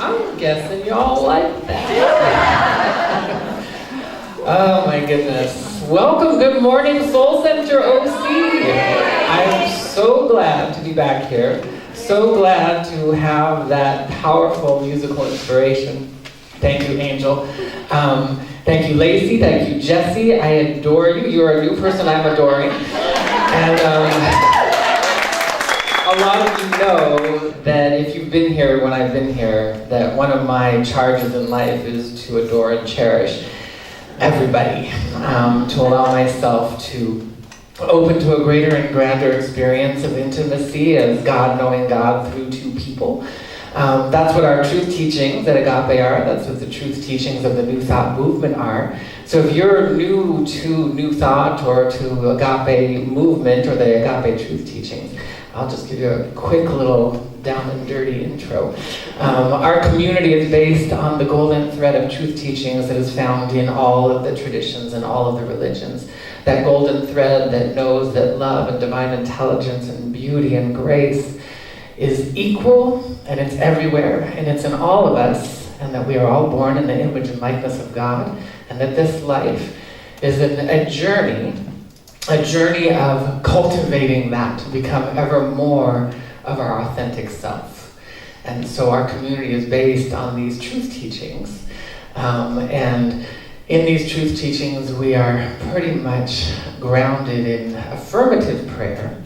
I'm guessing y'all like that. Oh my goodness. Welcome, good morning, Soul Center OC. I am so glad to be back here. So glad to have that powerful musical inspiration. Thank you, Angel. Thank you, Lacey. Thank you, Jesse. I adore you. You're a new person I'm adoring. And a lot of you know that if you've been here when I've been here, that one of my charges in life is to adore and cherish everybody, to allow myself to open to a greater and grander experience of intimacy as God knowing God through two people. That's what our truth teachings at Agape are. That's what the truth teachings of the New Thought movement are. So if you're new to New Thought or to Agape movement or the Agape truth teachings, I'll just give you a quick little down and dirty intro. Our community is based on the golden thread of truth teachings that is found in all of the traditions and all of the religions. That golden thread that knows that love and divine intelligence and beauty and grace is equal, and it's everywhere, and it's in all of us, and that we are all born in the image and likeness of God, and that this life is a journey of cultivating that to become ever more of our authentic self. And so our community is based on these truth teachings. And in these truth teachings, we are pretty much grounded in affirmative prayer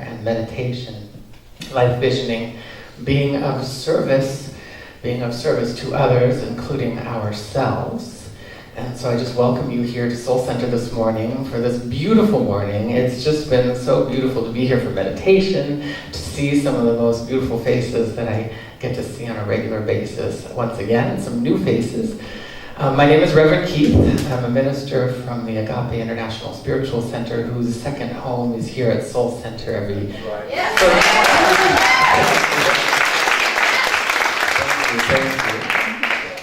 and meditation, life visioning, being of service to others, including ourselves. And so I just welcome you here to Soul Center this morning for this beautiful morning. It's just been so beautiful to be here for meditation, to see some of the most beautiful faces that I get to see on a regular basis. Once again, some new faces. My name is Reverend Keith. I'm a minister from the Agape International Spiritual Center, whose second home is here at Soul Center every year. Thank you.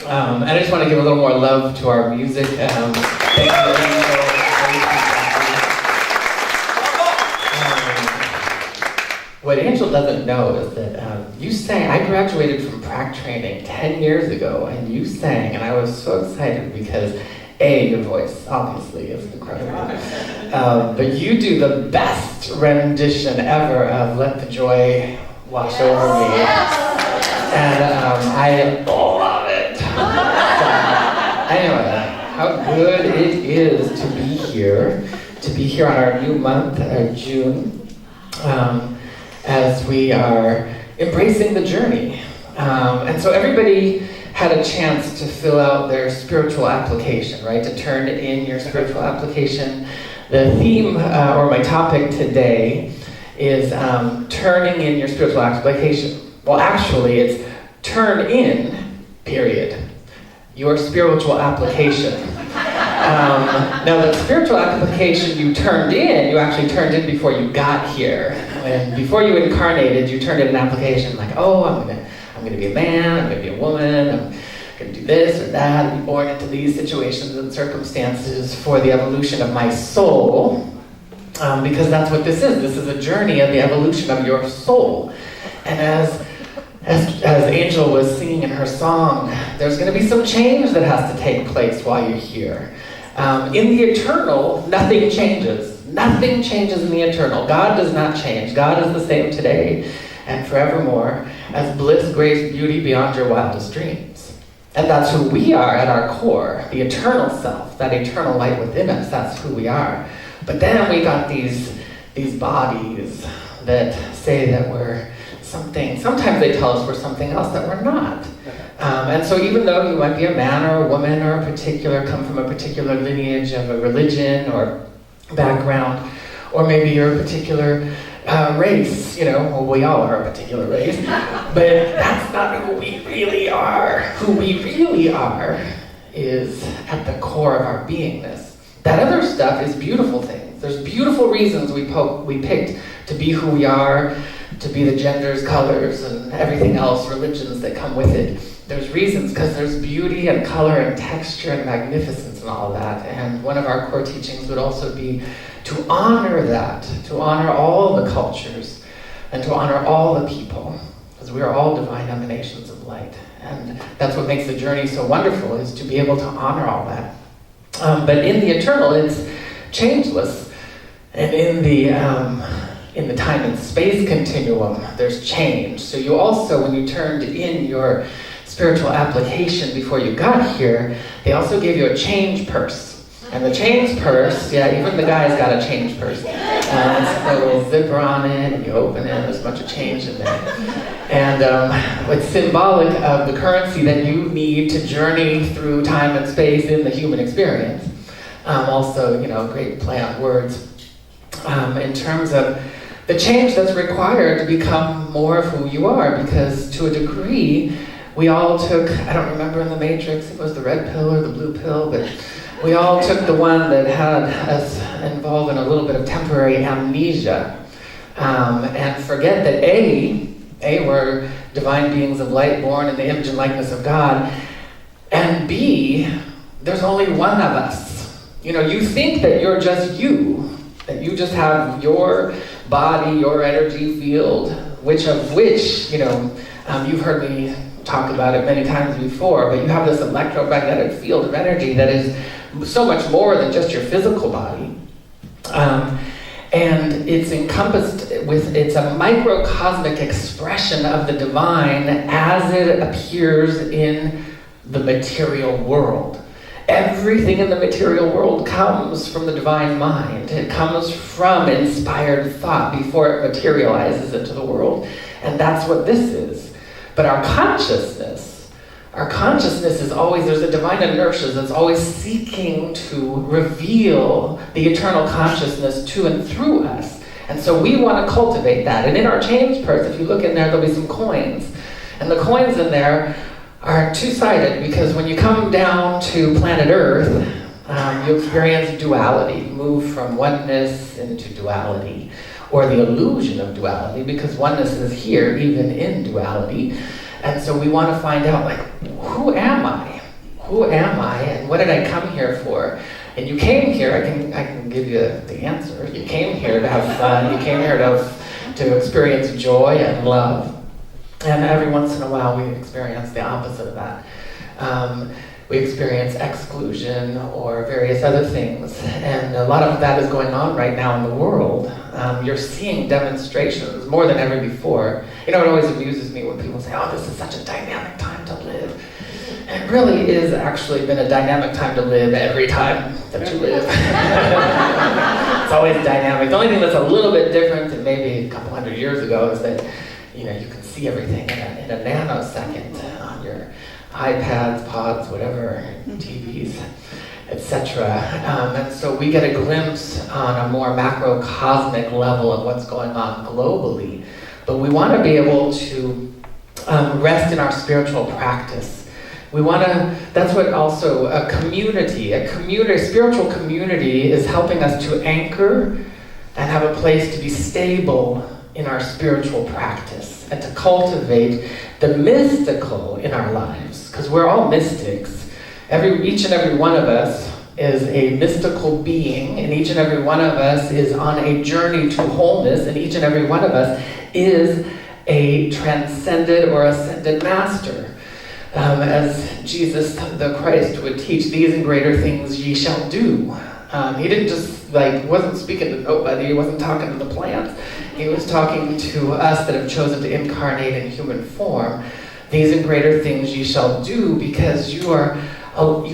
And I just want to give a little more love to our music. Thank you, Angel. What Angel doesn't know is that you sang. I graduated from prac training 10 years ago, and you sang, and I was so excited because your voice obviously is incredible. But you do the best rendition ever of "Let the Joy Wash Over Me," and I love it. Anyway, how good it is to be here on our new month, June, as we are embracing the journey. And so everybody had a chance to fill out their spiritual application, right? To turn in your spiritual application. The theme, or my topic today, is turning in your spiritual application. Well, actually, it's turn in, period. Your spiritual application. Now, the spiritual application you actually turned in before you got here. And before you incarnated, you turned in an application like, I'm gonna be a man, I'm gonna be a woman, I'm gonna do this or that, and be born into these situations and circumstances for the evolution of my soul. Because that's what this is. This is a journey of the evolution of your soul. And as Angel was singing in her song, there's going to be some change that has to take place while you're here. In the eternal, nothing changes. Nothing changes in the eternal. God does not change. God is the same today and forevermore as bliss, grace, beauty beyond your wildest dreams. And that's who we are at our core, the eternal self, that eternal light within us. That's who we are. But then we got these bodies that say that we're something. Sometimes they tell us we're something else that we're not. And so even though you might be a man or a woman or come from a particular lineage of a religion or background, or maybe you're a particular race, we all are a particular race, but that's not who we really are. Who we really are is at the core of our beingness. That other stuff is beautiful things. There's beautiful reasons we picked to be who we are, to be the genders, colors, and everything else, religions that come with it. There's reasons, because there's beauty and color and texture and magnificence and all that. And one of our core teachings would also be to honor that, to honor all the cultures, and to honor all the people because we are all divine emanations of light. And that's what makes the journey so wonderful, is to be able to honor all that. But in the eternal, it's changeless. And in the time and space continuum, there's change. So you also, when you turned in your spiritual application before you got here, they also gave you a change purse. And the change purse, yeah, even the guy's got a change purse. It's got a little zipper on it, and you open it, and there's a bunch of change in there. And it's symbolic of the currency that you need to journey through time and space in the human experience. Also, great play on words. In terms of the change that's required to become more of who you are, because to a degree, we all took, I don't remember in the Matrix, it was the red pill or the blue pill, but we all took the one that had us involved in a little bit of temporary amnesia, and forget that we're divine beings of light born in the image and likeness of God, and B, there's only one of us. You think that you're just you, that you just have your body, your energy field, which you've heard me talk about it many times before, but you have this electromagnetic field of energy that is so much more than just your physical body. And it's encompassed it's a microcosmic expression of the divine as it appears in the material world. Everything in the material world comes from the divine mind. It comes from inspired thought before it materializes into the world. And that's what this is. But our consciousness is always, there's a divine inertia that's always seeking to reveal the eternal consciousness to and through us. And so we want to cultivate that. And in our change purse, if you look in there, there'll be some coins. And the coins in there are two-sided, because when you come down to planet Earth, you experience duality, move from oneness into duality, or the illusion of duality, because oneness is here, even in duality. And so we want to find out, who am I? Who am I, and what did I come here for? And you came here, I can give you the answer. You came here to have fun. You came here to experience joy and love. And every once in a while we experience the opposite of that. We experience exclusion or various other things. And a lot of that is going on right now in the world. You're seeing demonstrations more than ever before. It always amuses me when people say, this is such a dynamic time to live. And it really is actually been a dynamic time to live every time that you live. It's always dynamic. The only thing that's a little bit different than maybe a couple hundred years ago is that you can see everything in a nanosecond on your iPads, pods, whatever, TVs, etc. And so we get a glimpse on a more macrocosmic level of what's going on globally. But we want to be able to rest in our spiritual practice. That's what also a spiritual community is helping us to anchor and have a place to be stable in our spiritual practice and to cultivate the mystical in our lives, because we're all mystics. Each and every one of us is a mystical being, and each and every one of us is on a journey to wholeness, and each and every one of us is a transcended or ascended master. As Jesus the Christ would teach, these and greater things ye shall do. He didn't just wasn't speaking to nobody, he wasn't talking to the plants. He was talking to us that have chosen to incarnate in human form. These and greater things ye shall do, because you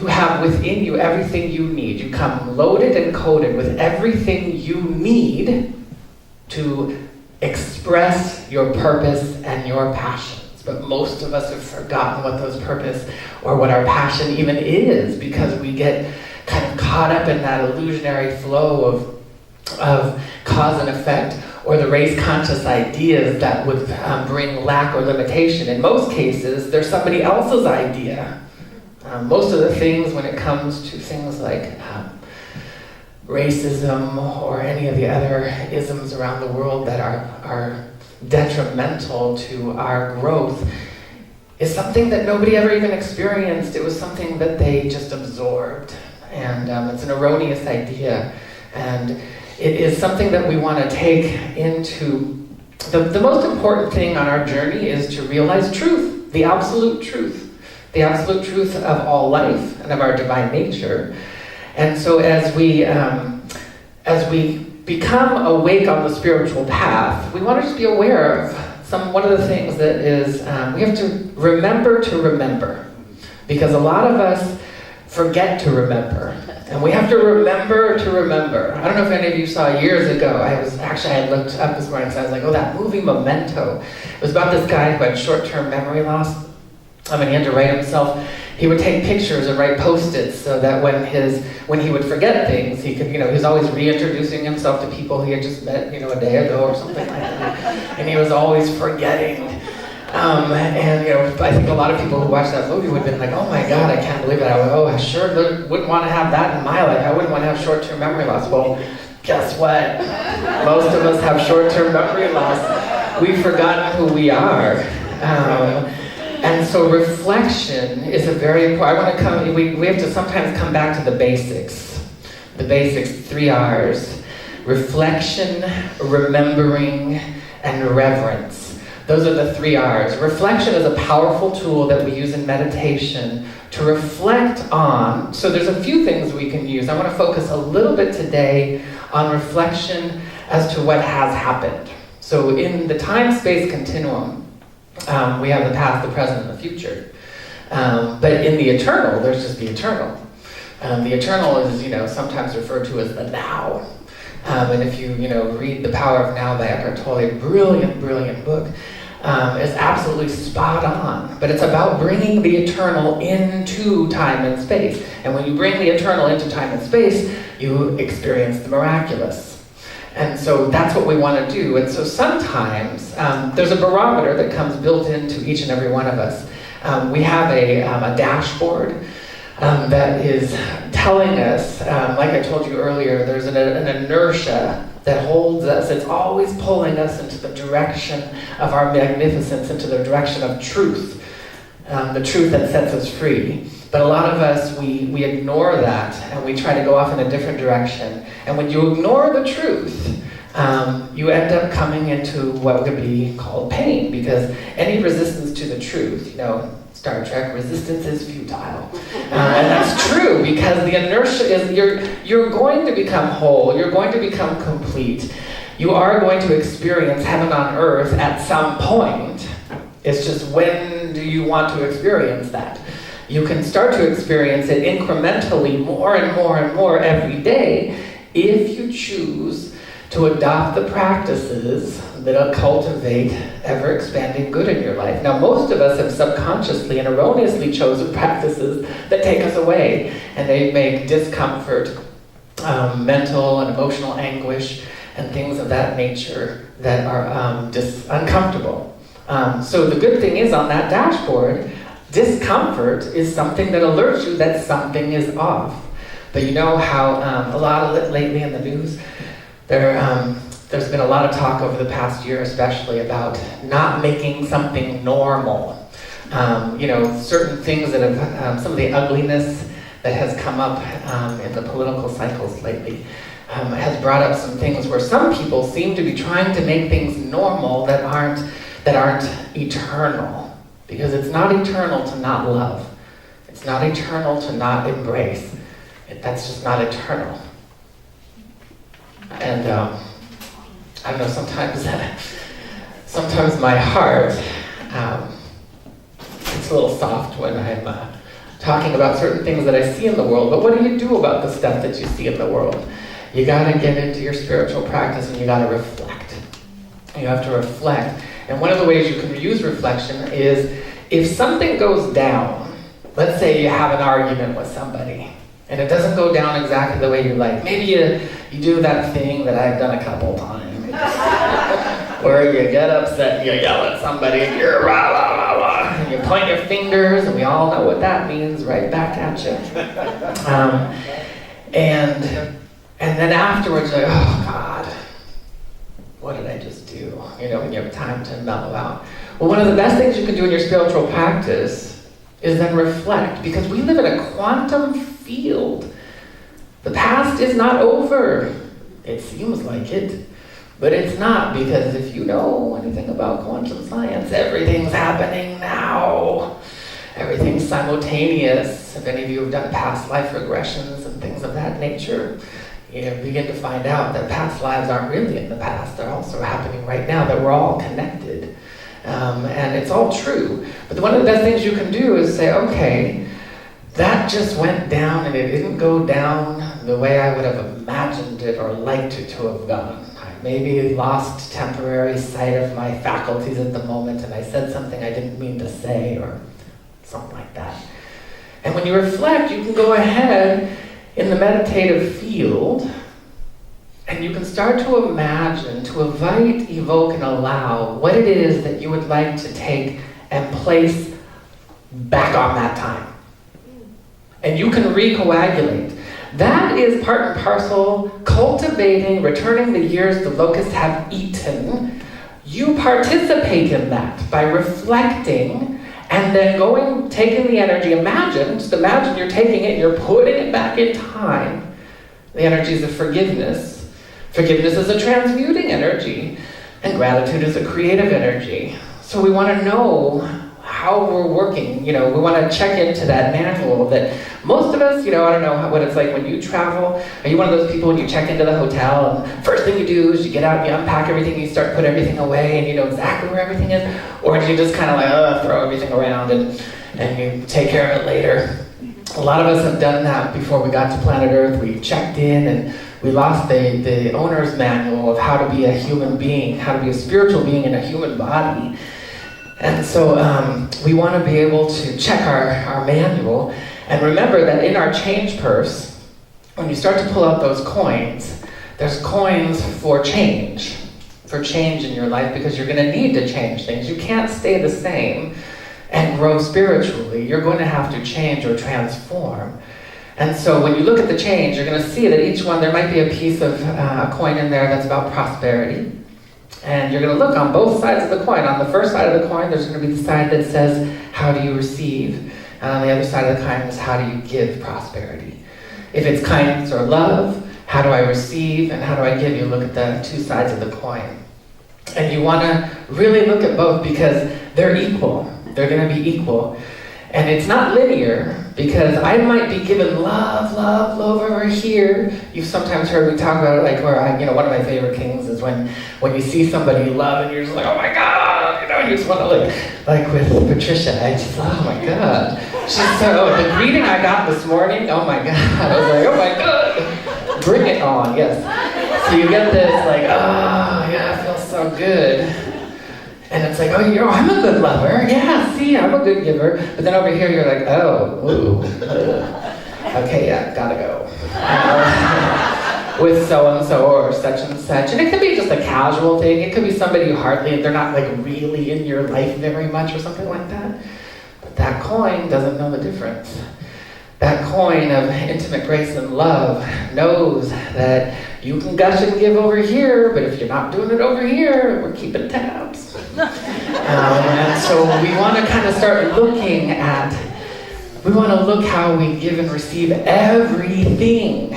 have within you everything you need. You come loaded and coated with everything you need to express your purpose and your passions. But most of us have forgotten what those purpose or what our passion even is, because we get kind of caught up in that illusionary flow of cause and effect, or the race-conscious ideas that would bring lack or limitation. In most cases, they're somebody else's idea. Most of the things, when it comes to things like racism or any of the other isms around the world that are detrimental to our growth, is something that nobody ever even experienced. It was something that they just absorbed. And it's an erroneous idea. And it is something that we want to take into the most important thing on our journey is to realize truth, the absolute truth of all life and of our divine nature. And so as we become awake on the spiritual path, we want to just be aware of one of the things that is, we have to remember. Because a lot of us forget to remember. And we have to remember to remember. I don't know if any of you saw years ago, I had looked up this morning, so I was like, oh, that movie Memento. It was about this guy who had short-term memory loss. And he had to write himself, he would take pictures and write Post-its so that when he would forget things, he could, he was always reintroducing himself to people he had just met, a day ago or something like that. And he was always forgetting. I think a lot of people who watched that movie would have been like, oh my God, I can't believe it. I sure wouldn't want to have that in my life. I wouldn't want to have short-term memory loss. Well, guess what? Most of us have short-term memory loss. We've forgotten who we are. And so reflection is a very important, we have to sometimes come back to the basics. The basics, 3 R's. Reflection, remembering, and reverence. Those are the 3 R's. Reflection is a powerful tool that we use in meditation to reflect on. So there's a few things we can use. I want to focus a little bit today on reflection as to what has happened. So in the time-space continuum, we have the past, the present, and the future. But in the eternal, there's just the eternal. The eternal is, sometimes referred to as the now. And if you, read The Power of Now by Eckhart Tolle, brilliant, brilliant book, is absolutely spot on. But it's about bringing the eternal into time and space. And when you bring the eternal into time and space, you experience the miraculous. And so that's what we want to do. And so sometimes there's a barometer that comes built into each and every one of us. We have a dashboard that is telling us, like I told you earlier, there's an inertia that holds us. It's always pulling us into the direction of our magnificence, into the direction of truth, the truth that sets us free. But a lot of us, we ignore that, and we try to go off in a different direction. And when you ignore the truth, you end up coming into what would be called pain, because any resistance to the truth, Star Trek, resistance is futile. And that's true, because the inertia is, you're going to become whole, you're going to become complete. You are going to experience heaven on earth at some point. It's just, when do you want to experience that? You can start to experience it incrementally more and more and more every day if you choose to adopt the practices that cultivate ever-expanding good in your life. Now, most of us have subconsciously and erroneously chosen practices that take us away, and they make discomfort, mental and emotional anguish, and things of that nature that are uncomfortable. So the good thing is, on that dashboard, discomfort is something that alerts you that something is off. But you know how a lot of it lately in the news, there's been a lot of talk over the past year especially about not making something normal. Certain things that have, some of the ugliness that has come up in the political cycles lately has brought up some things where some people seem to be trying to make things normal that aren't eternal. Because it's not eternal to not love. It's not eternal to not embrace. That's just not eternal. And I don't know, sometimes my heart it's a little soft when I'm talking about certain things that I see in the world. But what do you do about the stuff that you see in the world? You gotta get into your spiritual practice and you gotta reflect. You have to reflect. And one of the ways you can use reflection is, if something goes down, let's say you have an argument with somebody, and it doesn't go down exactly the way you like. Maybe you do that thing that I've done a couple times, where you get upset, you yell at somebody, and you're rah, rah, rah, rah, and you point your fingers, and we all know what that means, right back at you. And then afterwards, you're like, oh God, what did I just do? When you have time to mellow out. Well, one of the best things you can do in your spiritual practice is then reflect, because we live in a quantum field. The past is not over. It seems like it, But it's not, because if you know anything about quantum science, everything's happening now. Everything's simultaneous. If any of you have done past life regressions and things of that nature, you begin to find out that past lives aren't really in the past. They're also happening right now, that we're all connected. And it's all true. But one of the best things you can do is say, okay, that just went down and it didn't go down the way I would have imagined it or liked it to have gone. I maybe lost temporary sight of my faculties at the moment and I said something I didn't mean to say or something like that. And when you reflect, you can go ahead in the meditative field and you can start to imagine, to invite, evoke, and allow what it is that you would like to take and place back on that time. And you can recoagulate. That is part and parcel, cultivating, returning the years the locusts have eaten. You participate in that by reflecting and then going, taking the energy. Just imagine you're taking it, you're putting it back in time. The energies of forgiveness. Forgiveness is a transmuting energy, and gratitude is a creative energy. So we want to know how we're working. We want to check into that manual that most of us, I don't know what it's like when you travel. Are you one of those people when you check into the hotel and first thing you do is you get out, you unpack everything, you start put everything away and you know exactly where everything is? Or do you just kind of like throw everything around and you take care of it later? A lot of us have done that before we got to planet Earth. We checked in and we lost the owner's manual of how to be a human being, how to be a spiritual being in a human body. And so we want to be able to check our manual and remember that in our change purse, when you start to pull out those coins, there's coins for change in your life, because you're going to need to change things. You can't stay the same and grow spiritually. You're going to have to change or transform. And so when you look at the change, you're going to see that each one, there might be a piece of a coin in there that's about prosperity. And you're going to look on both sides of the coin. On the first side of the coin, there's going to be the side that says, how do you receive? And on the other side of the coin is, how do you give prosperity? If it's kindness or love, how do I receive and how do I give? You look at the two sides of the coin. And you want to really look at both, because they're equal. They're going to be equal. And it's not linear, because I might be given love over here. You've sometimes heard me talk about it, like where one of my favorite things is when you see somebody you love and you're just like, oh my God, you just want to like with Patricia, oh my God. The greeting I got this morning, oh my God, I was like, oh my God, bring it on, yes. So you get this like, oh yeah, I feel so good. And it's like, I'm a good lover. Yeah, see, I'm a good giver. But then over here, you're like, okay, yeah, gotta go. With so-and-so or such and such. And it could be just a casual thing. It could be somebody they're not like really in your life very much or something like that. But that coin doesn't know the difference. That coin of intimate grace and love knows that you can gush and give over here, but if you're not doing it over here, we're keeping tabs. And so we want to kind of start looking at, we want to look how we give and receive everything.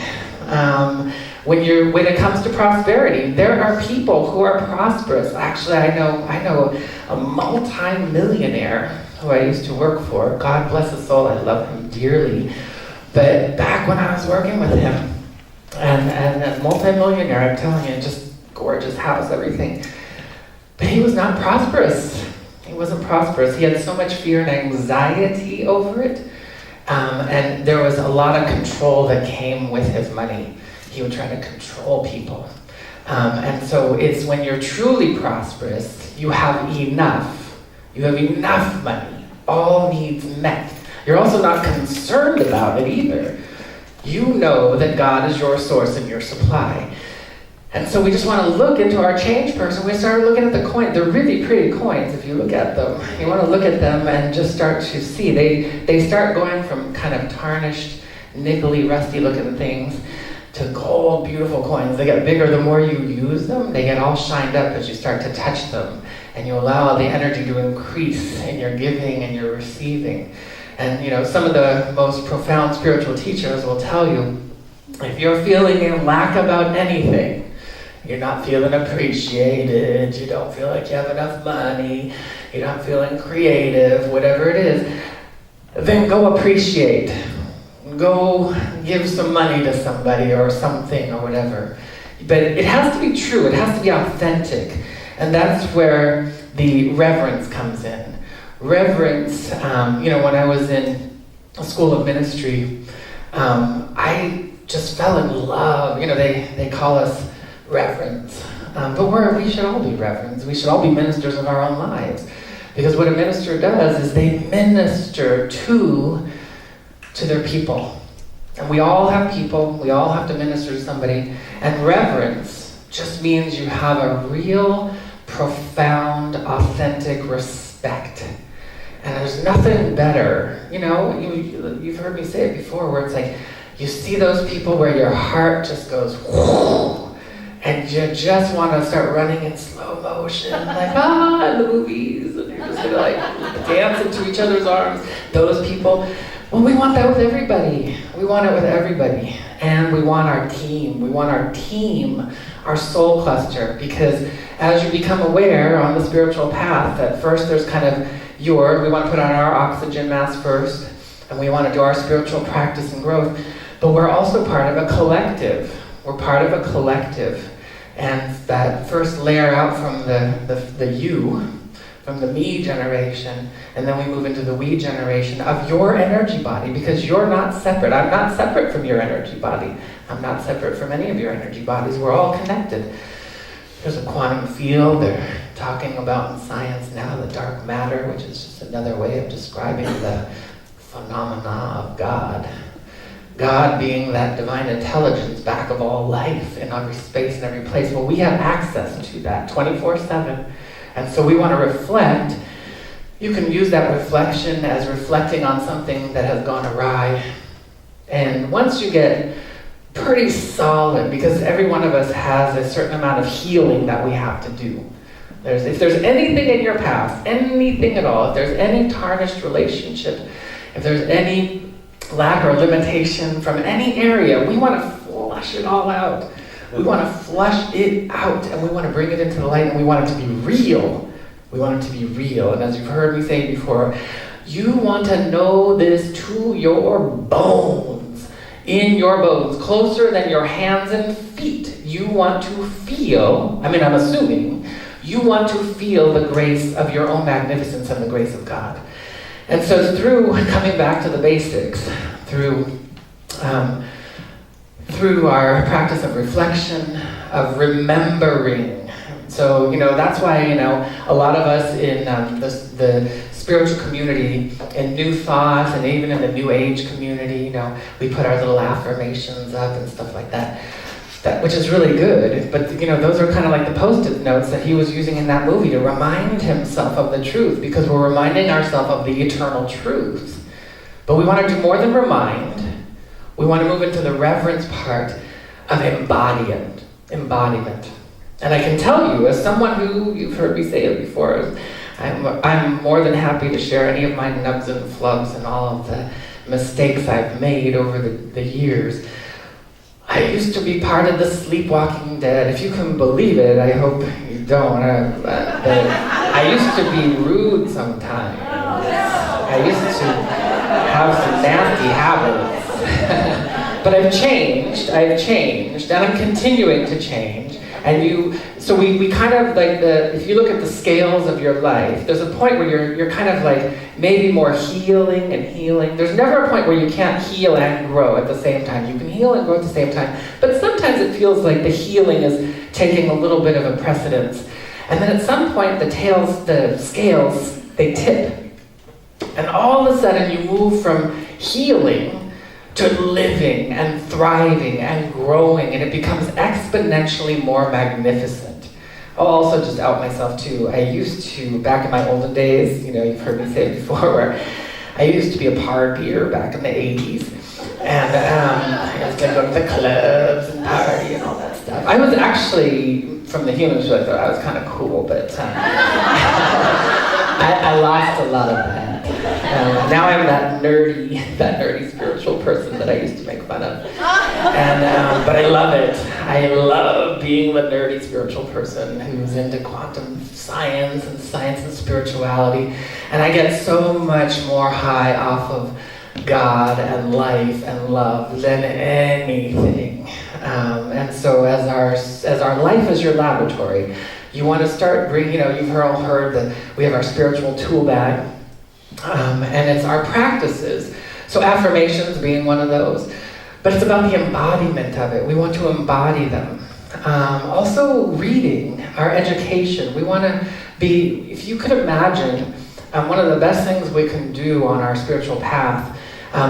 When it comes to prosperity, there are people who are prosperous. Actually, I know a multi-millionaire who I used to work for. God bless his soul, I love him dearly. But back when I was working with him, and a multi-millionaire, I'm telling you, just gorgeous house, everything. But he was not prosperous. He wasn't prosperous. He had so much fear and anxiety over it. And there was a lot of control that came with his money. He would try to control people. And so it's when you're truly prosperous, you have enough. You have enough money. All needs met. You're also not concerned about it either. You know that God is your source and your supply. And so we just want to look into our change purse, and we start looking at the coin. They're really pretty coins if you look at them. You want to look at them and just start to see. They start going from kind of tarnished, nickely, rusty looking things to gold, beautiful coins. They get bigger the more you use them. They get all shined up as you start to touch them. And you allow the energy to increase in your giving and your receiving. And some of the most profound spiritual teachers will tell you, if you're feeling in lack about anything, you're not feeling appreciated, you don't feel like you have enough money, you're not feeling creative, whatever it is, then go appreciate. Go give some money to somebody or something or whatever. But it has to be true, it has to be authentic. And that's where the reverence comes in. Reverence, when I was in a school of ministry, I just fell in love. They call us reverends. But we should all be reverends. We should all be ministers of our own lives. Because what a minister does is they minister to their people. And we all have people, we all have to minister to somebody. And reverence just means you have a real, profound, authentic respect. And there's nothing better. You've heard me say it before, where it's like, you see those people where your heart just goes, whoa, and you just want to start running in slow motion, like, in the movies, and you're just going to like dance into each other's arms. Those people, well, we want that with everybody. We want it with everybody. And we want our team. We want our team, our soul cluster, because as you become aware on the spiritual path, at first there's kind of we want to put on our oxygen mask first, and we want to do our spiritual practice and growth, but we're also part of a collective. We're part of a collective. And that first layer out from the you, from the me generation, and then we move into the we generation of your energy body, because you're not separate. I'm not separate from your energy body. I'm not separate from any of your energy bodies. We're all connected. There's a quantum field. They're talking about in science now the dark matter, which is just another way of describing the phenomena of God. God being that divine intelligence back of all life in every space and every place. Well, we have access to that 24/7. And so we want to reflect. You can use that reflection as reflecting on something that has gone awry. And once you get pretty solid, because every one of us has a certain amount of healing that we have to do. If there's anything in your past, anything at all, if there's any tarnished relationship, if there's any lack or limitation from any area, we want to flush it all out. We want to flush it out, and we want to bring it into the light, and we want it to be real. We want it to be real. And as you've heard me say before, you want to know this to your bones, in your bones, closer than your hands and feet. You want to feel, I'm assuming, you want to feel the grace of your own magnificence and the grace of God. And so through coming back to the basics, through our practice of reflection, of remembering. So, that's why, a lot of us in the spiritual community, in New Thought, and even in the New Age community, we put our little affirmations up and stuff like that, which is really good. But, those are kind of like the Post-it notes that he was using in that movie to remind himself of the truth, because we're reminding ourselves of the eternal truth. But we want to do more than remind. We want to move into the reverence part of embodiment. And I can tell you, as someone who, you've heard me say it before, I'm more than happy to share any of my nubs and flubs and all of the mistakes I've made over the years. I used to be part of the sleepwalking dead. If you can believe it, I hope you don't. I used to be rude sometimes. I used to have some nasty habits. But I've changed, and I'm continuing to change. And so we kind of like if you look at the scales of your life, there's a point where you're kind of like maybe more healing and healing. There's never a point where you can't heal and grow at the same time. You can heal and grow at the same time, but sometimes it feels like the healing is taking a little bit of a precedence. And then at some point the scales, they tip. And all of a sudden you move from healing to living and thriving and growing, and it becomes exponentially more magnificent. I'll also just out myself too. I used to, back in my olden days, you've heard me say it before, where I used to be a partier back in the 80s. And I used to go to the clubs and party and all that stuff. I was actually, from the human perspective, I was kind of cool, but I lost a lot of that. Now I'm that nerdy spiritual person that I used to make fun of. But I love it. I love being the nerdy spiritual person who's into quantum science and spirituality. And I get so much more high off of God and life and love than anything. And so as our life is your laboratory, you want to start bringing, you've all heard that we have our spiritual tool bag, and it's our practices. So affirmations being one of those. But it's about the embodiment of it. We want to embody them. Also reading, our education. We want to be, if you could imagine, one of the best things we can do on our spiritual path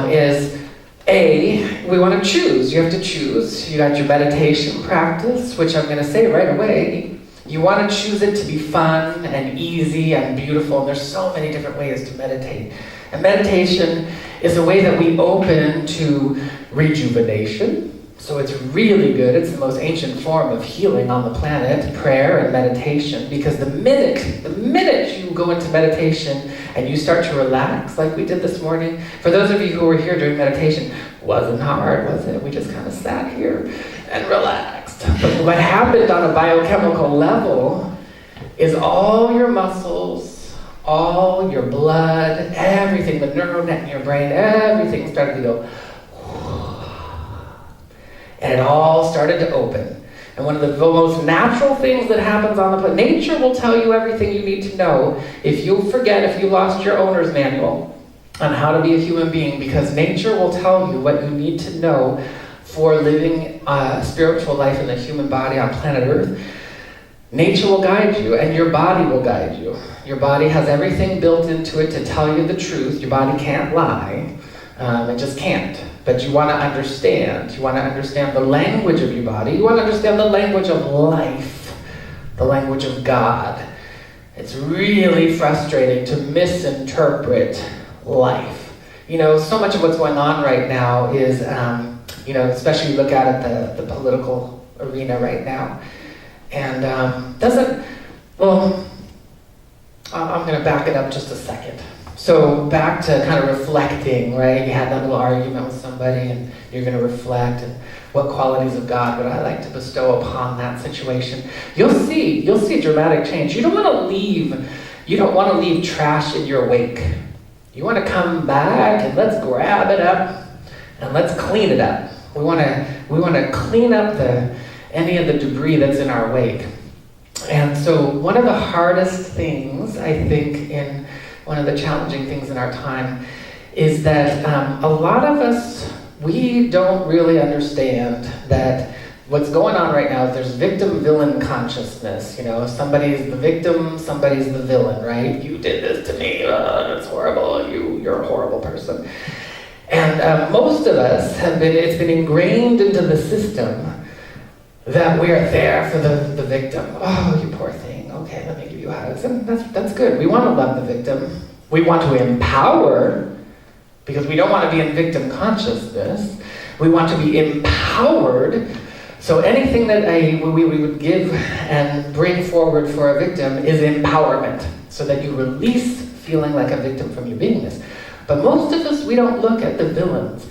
is, we want to choose. You have to choose. You got your meditation practice, which I'm going to say right away. You want to choose it to be fun and easy and beautiful. And there's so many different ways to meditate. And meditation is a way that we open to rejuvenation. So it's really good. It's the most ancient form of healing on the planet, prayer and meditation. Because the minute you go into meditation and you start to relax, like we did this morning, for those of you who were here during meditation, wasn't hard, was it? We just kind of sat here and relaxed. But what happened on a biochemical level is all your muscles, all your blood, everything, the neural net in your brain, everything started to go, and it all started to open. And one of the most natural things that happens on the planet, nature will tell you everything you need to know if you lost your owner's manual on how to be a human being, because nature will tell you what you need to know for living a spiritual life in the human body on planet Earth. Nature will guide you, and your body will guide you. Your body has everything built into it to tell you the truth. Your body can't lie. It just can't. But you want to understand. You want to understand the language of your body. You want to understand the language of life, the language of God. It's really frustrating to misinterpret life. So much of what's going on right now is, especially look at it, the political arena right now. And I'm going to back it up just a second. So back to kind of reflecting, right? You had that little argument with somebody and you're going to reflect, and what qualities of God would I like to bestow upon that situation? You'll see dramatic change. You don't want to leave trash in your wake. You want to come back and let's grab it up and let's clean it up. We want to clean up any of the debris that's in our wake. And so one of the hardest things, I think, one of the challenging things in our time is that a lot of us, we don't really understand that what's going on right now is there's victim-villain consciousness. Somebody's the victim, somebody's the villain, right? You did this to me, it's horrible, you're a horrible person. And most of us it's been ingrained into the system that we're there for the victim. Oh, you poor thing. Okay, let me give you hugs. And that's good. We want to love the victim. We want to empower, because we don't want to be in victim consciousness. We want to be empowered. So anything that we would give and bring forward for a victim is empowerment, so that you release feeling like a victim from your beingness. But most of us, we don't look at the villains.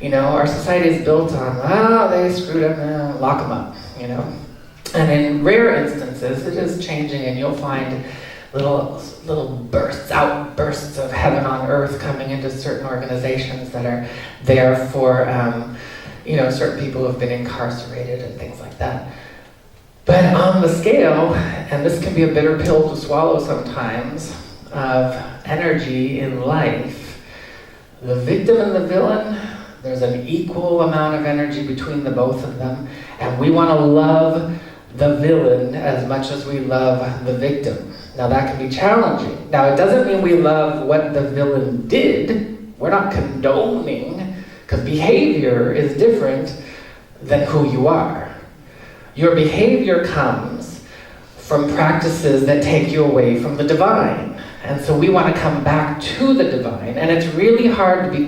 Our society is built on, they screwed up, lock them up, And in rare instances, it is changing, and you'll find little outbursts of heaven on earth coming into certain organizations that are there for, certain people who have been incarcerated and things like that. But on the scale, and this can be a bitter pill to swallow sometimes, of energy in life, the victim and the villain, there's an equal amount of energy between the both of them, and we want to love the villain as much as we love the victim. Now that can be challenging. Now it doesn't mean we love what the villain did. We're not condoning, because behavior is different than who you are. Your behavior comes from practices that take you away from the divine. And so we want to come back to the divine, and it's really hard to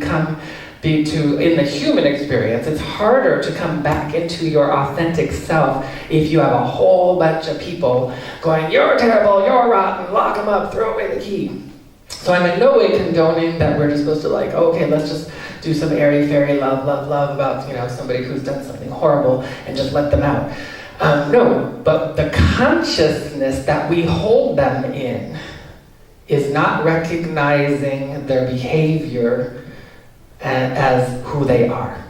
in the human experience, it's harder to come back into your authentic self if you have a whole bunch of people going, you're terrible, you're rotten, lock them up, throw away the key. So I'm in no way condoning that we're just supposed to like, okay, let's just do some airy-fairy love about, somebody who's done something horrible and just let them out. No, but the consciousness that we hold them in is not recognizing their behavior as who they are.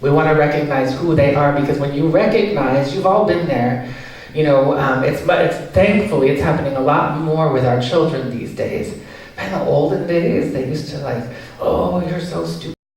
We want to recognize who they are, because when you recognize, you've all been there, thankfully it's happening a lot more with our children these days. In the olden days, they used to like, oh, you're so stupid.